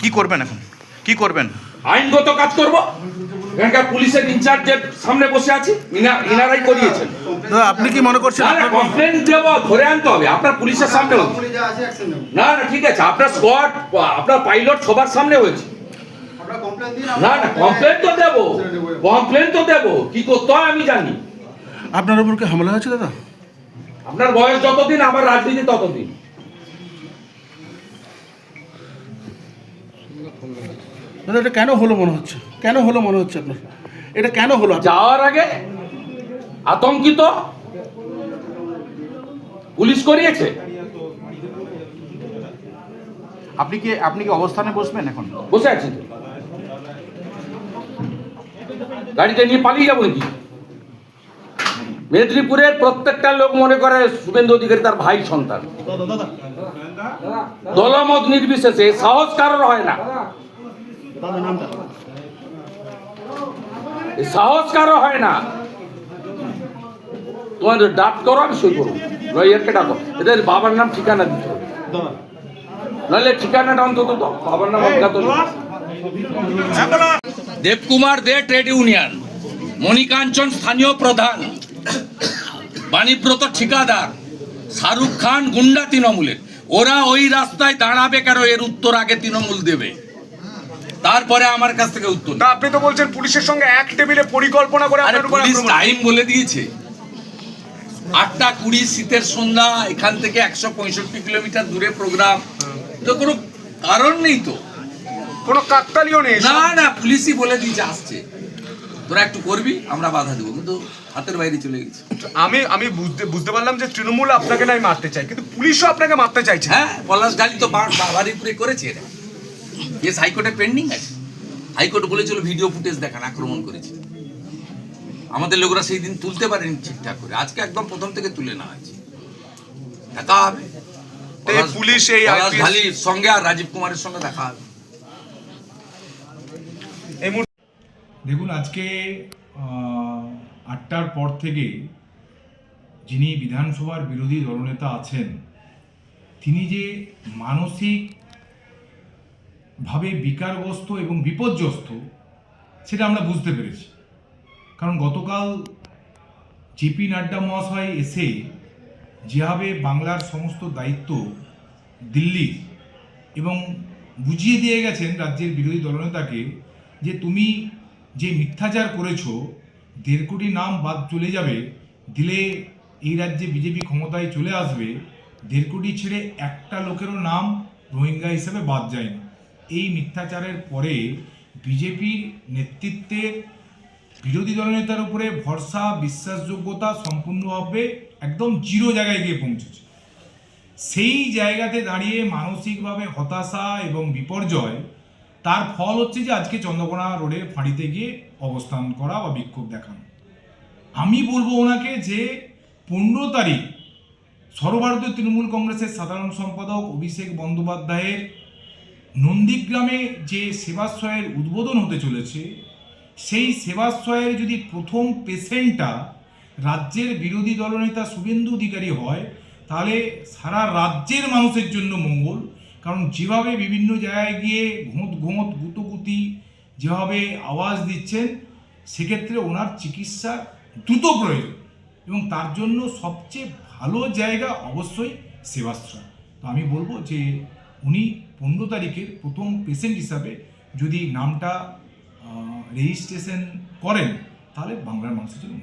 কি করবেন এখন, কি করবেন? আইনগত কাজ করব। এখানকার পুলিশের ইনচার্জের সামনে বসে আছি, ইনারাই করিয়েছেন। দাদা আপনি কি মনে করছেন কমপ্লেন দেবো, ধরে আনতে হবে আপনার পুলিশের সামনে। না না ঠিক আছে, আপনার স্কোয়াড, আপনার পাইলট সবার সামনে হয়েছে। না না কমপ্লেন তো দেবো, কমপ্লেন তো দেবো, কি করতে হয় আমি জানি। আপনার উপর কি হামলা হয়েছে দাদা? আপনার বয়স যতদিন আমার রাজনীতি ততদিন। দাদা এটা কেন হলো মনে হচ্ছে, কেন হলো মনে হচ্ছে আপনার? এটা কেন হলো? যাওয়ার আগে আতঙ্কিত পুলিশ করিয়েছে। আপনি কি অবস্থানে বসবেন এখন? বসে আছি তো, গাড়িটা নিয়ে পালিয়ে যাবো নাকি? মেদিনীপুরের প্রত্যেকটা লোক মনে করে শুভেন্দু অধিকারী তার ভাই সন্তান। দলমত নির্বিশেষে সাহস কারোর হয় না, সাহস কারো হয় না। তোমাদের ডাক করো, আমি সই করবো, লয়ারকে ডাকো, এদের বাবার নাম ঠিকানা দিতে হবে, নাহলে ঠিকানাটা অন্তত তো বাবার নাম অজ্ঞাত। দেবকুমার দে ট্রেড ইউনিয়ন, মণিকাঞ্চন স্থানীয় প্রধান, বাণীব্রত ঠিকাদার, শাহরুখ খান গুন্ডা তৃণমূলের। ওরা ওই রাস্তায় দাঁড়াবে কেন, এর উত্তর আগে তৃণমূল দেবে, তারপরে আমার কাছ থেকে উত্তর। আপনি তো বলছেন পুলিশের সঙ্গে এক টেবিলে পরিকল্পনা করে পুলিশ টাইম বলে দিয়েছে 8:20, শীতের সন্ধ্যা, এখান থেকে 165 কিলোমিটার দূরে প্রোগ্রাম, তো কোনো কারণ নেই, তো কোনো কাকতালীয় নেই। না না পুলিশই বলে দিয়েছে আসছে, তোরা একটু করবি, আমরা বাধা দেবো, কিন্তু হাতের বাইরে চলে গেছে। আমি বুঝতে পারলাম যে তৃণমূল আপনাকে নাই মারতে চাই, কিন্তু পুলিশও আপনাকে মারতে চাইছে। হ্যাঁ, পলাশ ডালি তো বাড়িপুরে করেছে এরা, কেস হাইকোর্টে পেন্ডিং আছে। হাইকোর্ট বলেছিল ভিডিও ফুটেজ দেখান, আক্রমণ করেছে। আমাদের লোকরা সেই দিন তুলতে পারেনি ঠিকঠাক করে, আজকে একদম প্রথম থেকে তুলে নেওয়া হয়েছে। দেখা হবে পুলিশ এই ঢালির সঙ্গে আর রাজীব কুমারের সঙ্গে দেখা হবে। দেখুন, আজকে 8টার পর থেকে যিনি বিধানসভার বিরোধী দলনেতা আছেন, তিনি যে মানসিকভাবে বিকারগ্রস্ত এবং বিপর্যস্ত সেটা আমরা বুঝতে পেরেছি। কারণ গতকাল জেপি নাড্ডা মহাশয় এসে যেভাবে বাংলার সমস্ত দায়িত্ব দিল্লির, এবং বুঝিয়ে দিয়ে গেছেন রাজ্যের বিরোধী দলনেতাকে যে তুমি যে মিথ্যাচার করেছো, 1.5 কোটি নাম বাদ চলে যাবে, দিলে এই রাজ্যে বিজেপি ক্ষমতায় চলে আসবে, 1.5 কোটি ছেড়ে একটা লোকেরও নাম রোহিঙ্গা হিসেবে বাদ যায়নি। এই মিথ্যাচারের পরে বিজেপির নেতৃত্বের বিরোধী দলনেতার উপরে ভরসা, বিশ্বাসযোগ্যতা সম্পূর্ণভাবে একদম জিরো জায়গায় গিয়ে পৌঁছেছে। সেই জায়গাতে দাঁড়িয়ে মানসিকভাবে হতাশা এবং বিপর্যয়, তার ফল হচ্ছে যে আজকে চন্দ্রকোনা রোডে ফাঁড়িতে গিয়ে অবস্থান করা বা বিক্ষোভ দেখানো। আমি বলবো ওনাকে যে 15 তারিখ সর্বভারতীয় তৃণমূল কংগ্রেসের সাধারণ সম্পাদক অভিষেক বন্দ্যোপাধ্যায়ের নন্দীগ্রামে যে সেবাশ্রয়ের উদ্বোধন হতে চলেছে, সেই সেবাশ্রয়ের যদি প্রথম পেশেন্টটা রাজ্যের বিরোধী দলনেতা শুভেন্দু অধিকারী হয়, তাহলে সারা রাজ্যের মানুষের জন্য মঙ্গল। কারণ যেভাবে বিভিন্ন জায়গায় গিয়ে ঘোঁত গুতগুতি যেভাবে আওয়াজ দিচ্ছেন, সেক্ষেত্রে ওনার চিকিৎসার দ্রুত প্রয়োজন, এবং তার জন্য সবচেয়ে ভালো জায়গা অবশ্যই সেবাশ্রয়। তো আমি বলবো যে উনি 15 তারিখের প্রথম পেশেন্ট হিসাবে যদি নামটা রেজিস্ট্রেশন করেন, তাহলে বাংলার মানুষের জন্য